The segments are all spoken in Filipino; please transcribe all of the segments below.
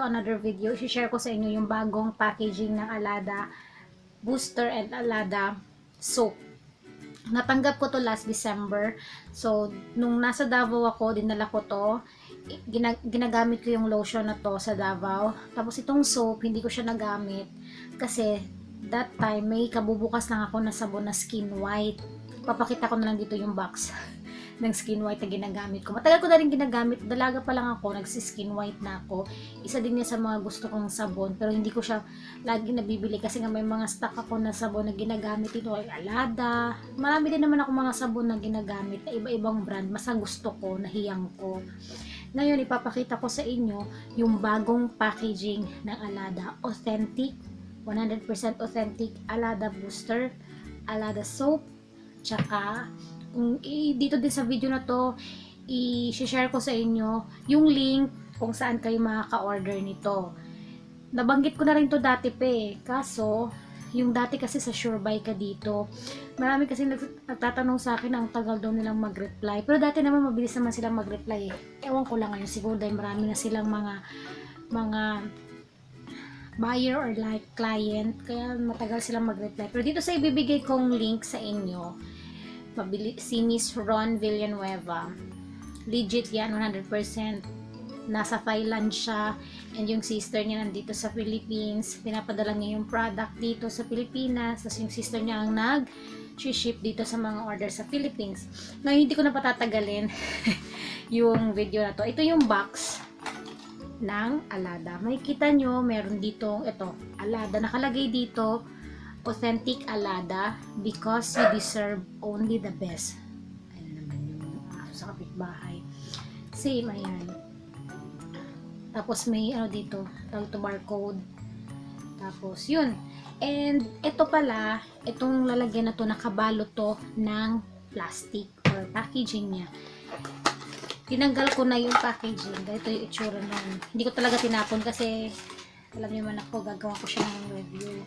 another video. I-share ko sa inyo yung bagong packaging ng Alada Booster and Alada Soap. Natanggap ko to last December. So, nung nasa Davao ako, dinala ko to. Ginagamit ko yung lotion na to sa Davao. Tapos itong soap, hindi ko siya nagamit. Kasi, that time, may kabubukas lang ako na sabon na Skin White. Papakita ko na lang dito yung box ng Skin White na ginagamit ko. Matagal ko na rin ginagamit. Dalaga pa lang ako, nagsi-Skin White na ako. Isa din niya sa mga gusto kong sabon. Pero hindi ko siya lagi nabibili kasi nga may mga stock ako na sabon na ginagamit. Ito ay Alada. Marami din naman ako mga sabon na ginagamit na iba-ibang brand. Mas ang gusto ko, nahiyang ko. Ngayon, ipapakita ko sa inyo yung bagong packaging ng Alada. Authentic, 100% authentic Alada Booster, Alada Soap, tsaka dito din sa video na to i-share ko sa inyo yung link kung saan kayo makaka-order nito. Nabanggit ko na rin to dati pa kaso yung dati kasi sa SureBuy ka dito, marami kasi nagtatanong sa akin ang tagal daw nilang mag-reply, pero dati naman mabilis naman silang mag-reply ewan ko lang ngayon, siguro dahil marami na silang mga buyer or like client, kaya matagal silang mag-reply. Pero dito sa ibibigay kong link sa inyo, si Miss Ron Villanueva, legit yan, 100%. Nasa Thailand siya, and yung sister niya nandito sa Philippines. Pinapadala niya yung product dito sa Pilipinas, tapos yung sister niya ang nag-ship dito sa mga order sa Philippines. Ngayon, hindi ko na patatagalin yung video na to. Ito yung box ng Alada. Makikita nyo, meron dito, ito, Alada. Nakalagay dito, authentic Alada because you deserve only the best. Ayan naman yung sa kapitbahay. Same, ayan. Tapos may ano dito, tawag to barcode. Tapos yun. And ito pala, itong lalagyan na to, nakabalot to ng plastic or packaging niya. Tinanggal ko na yung packaging. Ganito yung itsura nun. Hindi ko talaga tinapon kasi alam niyo man ako, gagawa ko siya ng review.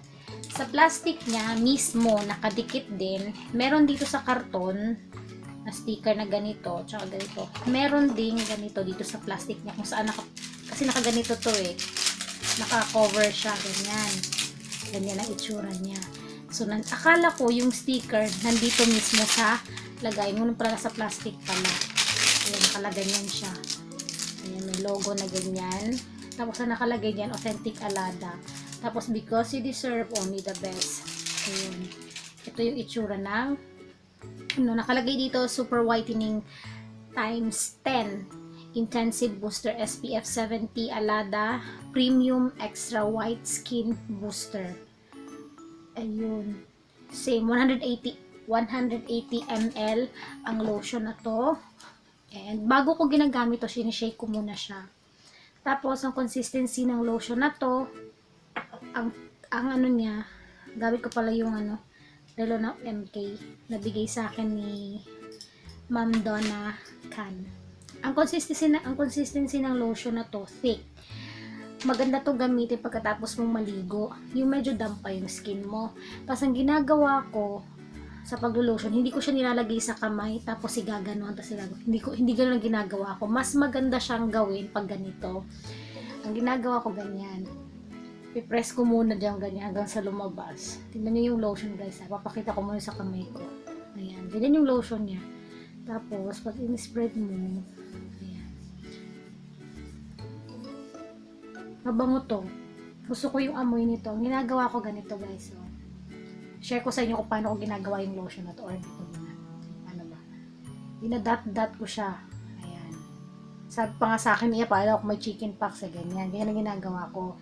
Sa plastic niya mismo, nakadikit din. Meron dito sa karton na sticker na ganito, tsaka ganito. Meron ding ganito dito sa plastic niya kung saan kasi nakaganito to naka-cover siya, ganyan. Ganyan ang itsura niya. So, akala ko yung sticker nandito mismo sa lagay. Ngunit pala sa plastic pala. Ayan, nakalagay niyan siya. Ayan, may logo na ganyan. Tapos na nakalagay niyan, authentic Alada. Tapos, because you deserve only the best. Ayan. Ito yung itsura ng nakalagay dito, super whitening times 10. Intensive Booster SPF 70 Alada Premium Extra White Skin Booster. Ayun. Same, 180 ml ang lotion na to. And bago ko ginagamit to, sinishake ko muna siya. Tapos, ang consistency ng lotion na to, ang ano niya, gamit ko pala yung relo ng MK, nabigay sa akin ni Ma'am Donna Khan. Ang consistency ng lotion na to, thick. Maganda to gamitin pagkatapos mong maligo. Yung medyo damp pa yung skin mo. Tapos ang ginagawa ko sa paglo-lotion, hindi ko siya nilalagay sa kamay tapos igaganon, tapos hindi ganoon ang ginagawa ko. Mas maganda siyang gawin pag ganito. Ang ginagawa ko ganyan. Pipress ko muna diyan ganyan hanggang sa lumabas. Tingnan niyo yung lotion, guys. Papakita ko muna sa kamay ko. Ayan, ganyan yung lotion niya. Tapos pag in-spread mo, ayan. Mabango to. Gusto ko yung amoy nito. Ang ginagawa ko ganito, guys. So, share ko sa inyo kung paano ko ginagawa yung lotion na to, or dito muna. Ano ba? Dinadat-dat ko siya. Ayan. Sabi pa nga sa akin, paano ako may chicken pox, ganyan. Ganyan ang ginagawa ko.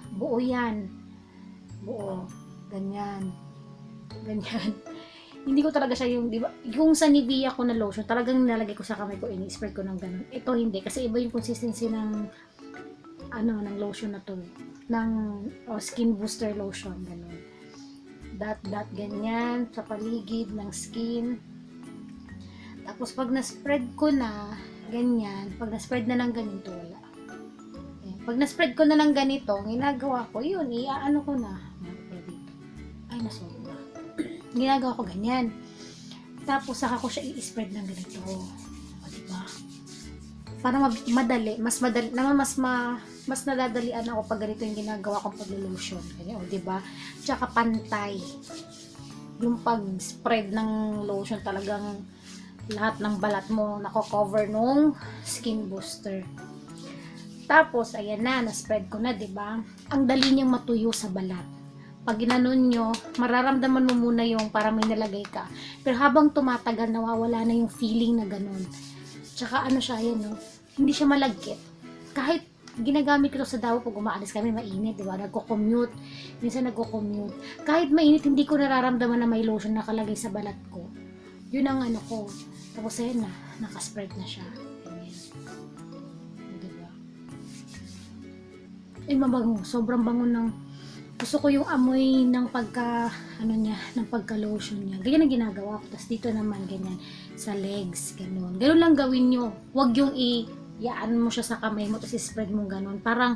Buo yan. Buo. Ganyan. Ganyan. Hindi ko talaga siya yung, di ba, yung sa Nivea ko na lotion, talagang nilalagay ko sa kamay ko, ini-spread ko ng ganun. Ito hindi, kasi iba yung consistency ng, ng lotion na to. Ng skin booster lotion, ganun. Dot, ganyan, sa paligid ng skin. Tapos, pag na-spread ko na, ganyan, pag na-spread na ng ganito, wala. Ayan. Pag na-spread ko na ng ganito, ginagawa ko, yun, iaano ko na. Ay, nasolve. Ginagawa ko ganyan. Tapos, saka ko siya i-spread ng ganito. O, diba? para madali, mas madali, naman mas nadadalian ako pag ganito yung ginagawa kong pag-lotion. Ganyan, di ba? Tsaka pantay. Yung pag-spread ng lotion talagang lahat ng balat mo nako-cover nung skin booster. Tapos, ayan na-spread ko na, di ba? Ang dali niyang matuyo sa balat. Pag ginanon nyo, mararamdaman mo muna yung para may nilagay ka. Pero habang tumatagal, nawawala na yung feeling na ganun. Tsaka ano siya, yan, no? Hindi siya malagkit. Kahit ginagamit ko sa Davao pag umaalis kami, mainit, di ba? Nagko-commute. Minsan nagko-commute. Kahit mainit, hindi ko nararamdaman na may lotion nakalagay sa balat ko. Yun ang ano ko. Tapos ayan na, nakaspread na siya. Ayan. Di ba? Ay, mabango. Sobrang bango ng gusto ko yung amoy ng pagka ano niya, ng pagka lotion niya. Ganyan ang ginagawa ko. Tapos dito naman ganyan sa legs, ganun. Ganun lang gawin nyo. Huwag yung iyaan mo siya sa kamay mo tapos i-spread mo ganun. Parang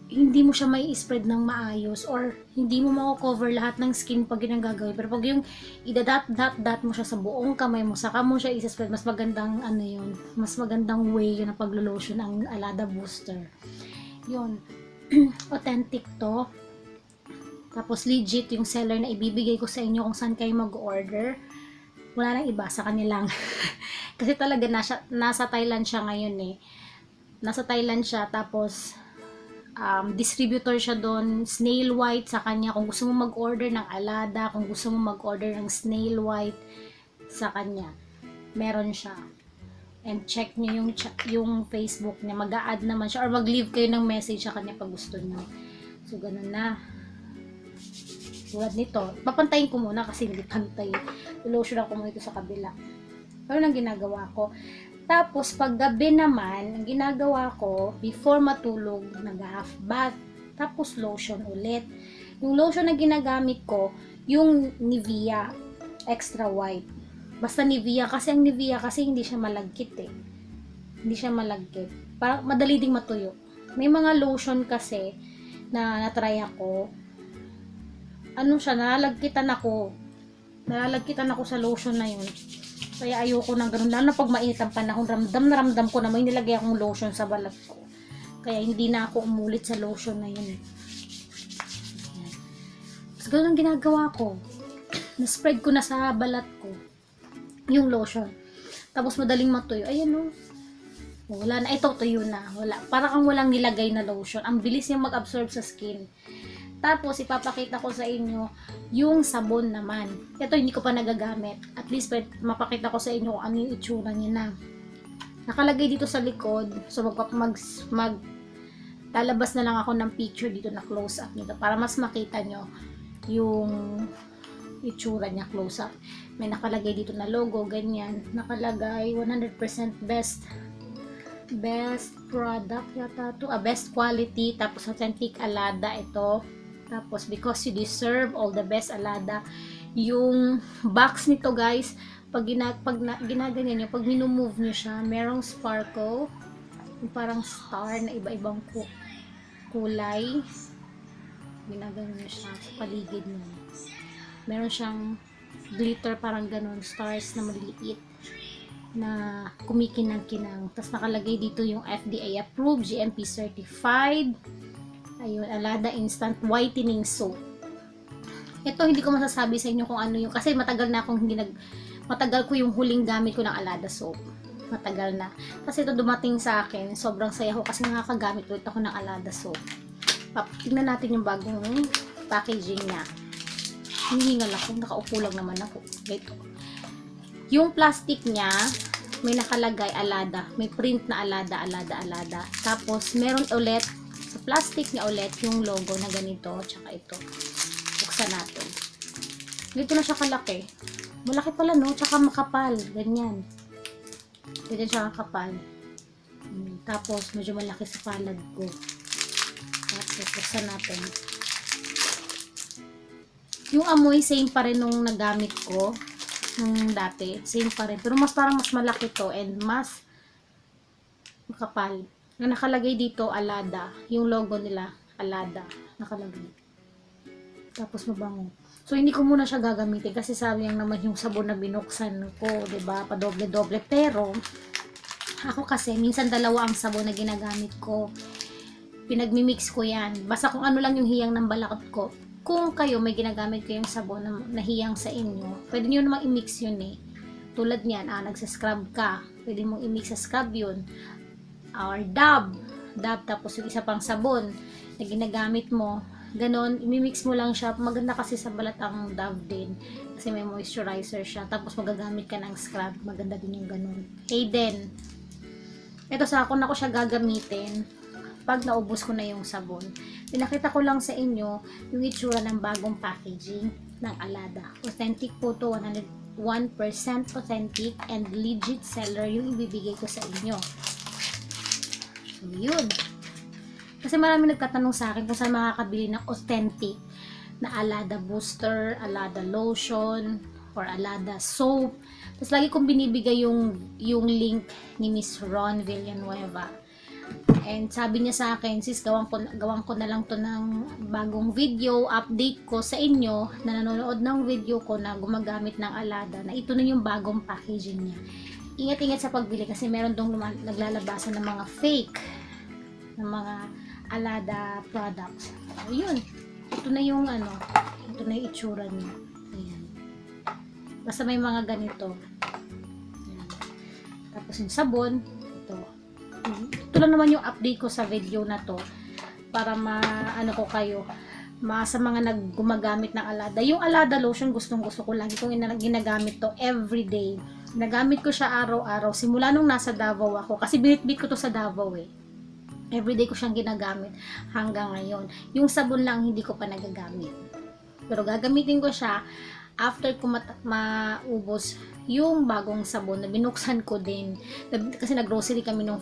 hindi mo siya may i-spread ng maayos or hindi mo mako-cover lahat ng skin pag ginagagawin. Pero pag yung idadat mo siya sa buong kamay mo, saka mo siya i-spread, mas magandang ano yun, mas magandang way yun na pag-lotion ang Alada Booster. Yun. Authentic to. Tapos legit yung seller na ibibigay ko sa inyo kung saan kayo mag-order. Wala nang iba sa kanilang. Kasi talaga nasa Thailand siya ngayon eh. Nasa Thailand siya tapos distributor siya doon, Snail White sa kanya. Kung gusto mo mag-order ng Alada, kung gusto mo mag-order ng Snail White sa kanya, meron siya. And check nyo yung Facebook niya. Mag-a-add naman siya or mag-leave kayo ng message sa kanya pag gusto nyo. So, ganun na. Tulad nito, papantayin ko muna kasi hindi pantay. Lotion ako muna ito sa kabila. Pero nang ginagawa ko. Tapos, pag gabi naman, ang ginagawa ko, before matulog, nag-half bath. Tapos, lotion ulit. Yung lotion na ginagamit ko, yung Nivea Extra White. Basta Nivea, kasi ang Nivea kasi hindi siya malagkit eh. Hindi siya malagkit. Parang madali ding matuyo. May mga lotion kasi na natry ako, ano siya, nalalagkitan ako sa lotion na yun. Kaya ayoko nang ganun, lalo na pag mainit ang panahon, ramdam ko na may nilagay akong lotion sa balat ko. Kaya hindi na ako umulit sa lotion na yun. So, ganun ang ginagawa ko. Na-spread ko na sa balat ko yung lotion. Tapos madaling matuyo. Ayan o. Wala na. Ito, tuyo na. Wala. Parang kang walang nilagay na lotion. Ang bilis niyang mag-absorb sa skin. Tapos, ipapakita ko sa inyo yung sabon naman. Ito, hindi ko pa nagagamit. At least, mapakita ko sa inyo kung ano yung itsura niya na. Nakalagay dito sa likod. So, lalabas na lang ako ng picture dito na close up nito. Para mas makita nyo yung itsura niya close up. May nakalagay dito na logo, ganyan. Nakalagay 100% best product yata to. Best quality. Tapos, authentic Alada ito. Tapos, because you deserve all the best Alada. Yung box nito guys, pag ginaganyan nyo, pag minumove nyo siya, merong sparkle. Yung parang star na iba-ibang kulay. Ginaganyan nyo siya sa paligid nyo. Meron siyang glitter, parang ganun, stars na maliit na kumikinang-kinang. Tapos nakalagay dito yung FDA approved, GMP certified. Ayun, Alada Instant Whitening Soap. Ito, hindi ko masasabi sa inyo kung ano yung, kasi matagal ko yung huling gamit ko ng Alada soap. Matagal na. Kasi ito dumating sa akin, sobrang saya ko kasi nakakagamit ulit ako ng Alada soap. Tingnan natin yung bagong packaging niya. Hihingal ako, nakaupo lang naman ako. Ito. Yung plastic niya, may nakalagay Alada. May print na Alada. Tapos, meron ulit sa plastic niya ulit yung logo na ganito, tsaka ito. Buksan natin. Dito na siya kalaki. Malaki pala no, tsaka makapal. Ganyan. Ganyan siya makapal. Tapos, medyo malaki sa palad ko. Tapos, buksan natin. Yung amoy, same pa rin nung nagamit ko. Nung dati. Same pa rin. Pero parang mas malaki to and mas makapal. Na nakalagay dito, Alada. Yung logo nila, Alada. Nakalagay. Tapos mabango. So, hindi ko muna siya gagamitin kasi sayang naman yung sabon na binuksan ko, diba? Padoble-doble. Pero, Ako kasi, minsan dalawa ang sabon na ginagamit ko. Pinagmimix ko yan. Basta kung ano lang yung hiyang ng balakot ko. Kung kayo may ginagamit kayong sabon na hiyang sa inyo, pwede nyo namang i-mix yun eh. Tulad niyan, nagsascrub ka. Pwede mong i-mix sa scrub yun. Or dab, tapos yung isa pang sabon na ginagamit mo. Ganon, i-mix mo lang siya. Maganda kasi sa balat ang Dove din. Kasi may moisturizer siya. Tapos magagamit ka ng scrub. Maganda din yung ganon. Hayden. Ito sa ako na ko siya gagamitin pag naubos ko na yung sabon. Pinakita ko lang sa inyo yung itsura ng bagong packaging ng Alada. Authentic po to, 101% authentic and legit seller yung ibibigay ko sa inyo. So, yun. Kasi marami nagtatanong sa akin kung saan makakabili ng authentic na Alada booster, Alada lotion, or Alada soap. Tapos lagi kong binibigay yung link ni Miss Ron Villanueva. And sabi niya sa akin, sis, gawan ko na lang to ng bagong video, update ko sa inyo na nanonood ng video ko na gumagamit ng Alada, na ito na yung bagong packaging niya. Ingat-ingat sa pagbili kasi meron dong naglalabasan ng mga fake, ng mga Alada products. So, yun. Ito na yung ito na yung itsura niya. Ayan. Basta may mga ganito. Ayan. Tapos yung sabon, ito. Ito lang naman yung update ko sa video na to para ko kayo sa mga naggumagamit ng Alada. Yung Alada lotion gustong-gusto ko, lagi kong ginagamit to everyday. Nagamit ko siya araw-araw simula nung nasa Davao ako kasi binitbit ko to sa Davao eh. Everyday ko siyang ginagamit hanggang ngayon. Yung sabon lang hindi ko pa nagagamit. Pero gagamitin ko siya after ko maubos yung bagong sabon na binuksan ko din. Kasi nag-grocery kami nung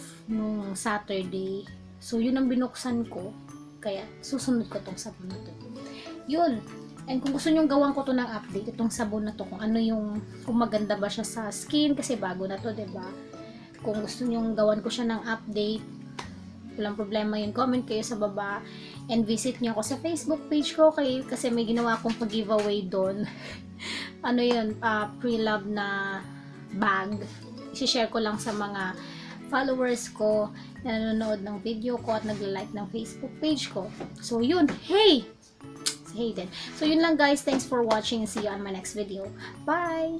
Saturday. So, yun ang binuksan ko. Kaya, susunod ko tong sabon na to. Yun. And kung gusto nyong gawan ko to ng update, itong sabon na to, kung maganda ba siya sa skin, kasi bago na to, diba? Kung gusto nyong gawan ko siya ng update, walang problema yun. Comment kayo sa baba. And visit nyo ako sa Facebook page ko kasi may ginawa akong pag-giveaway doon. Pre-love na bag. I-share ko lang sa mga followers ko na nanonood ng video ko at nagla-like ng Facebook page ko. So, yun. Hey! Si Hayden. So, yun lang guys. Thanks for watching and see you on my next video. Bye!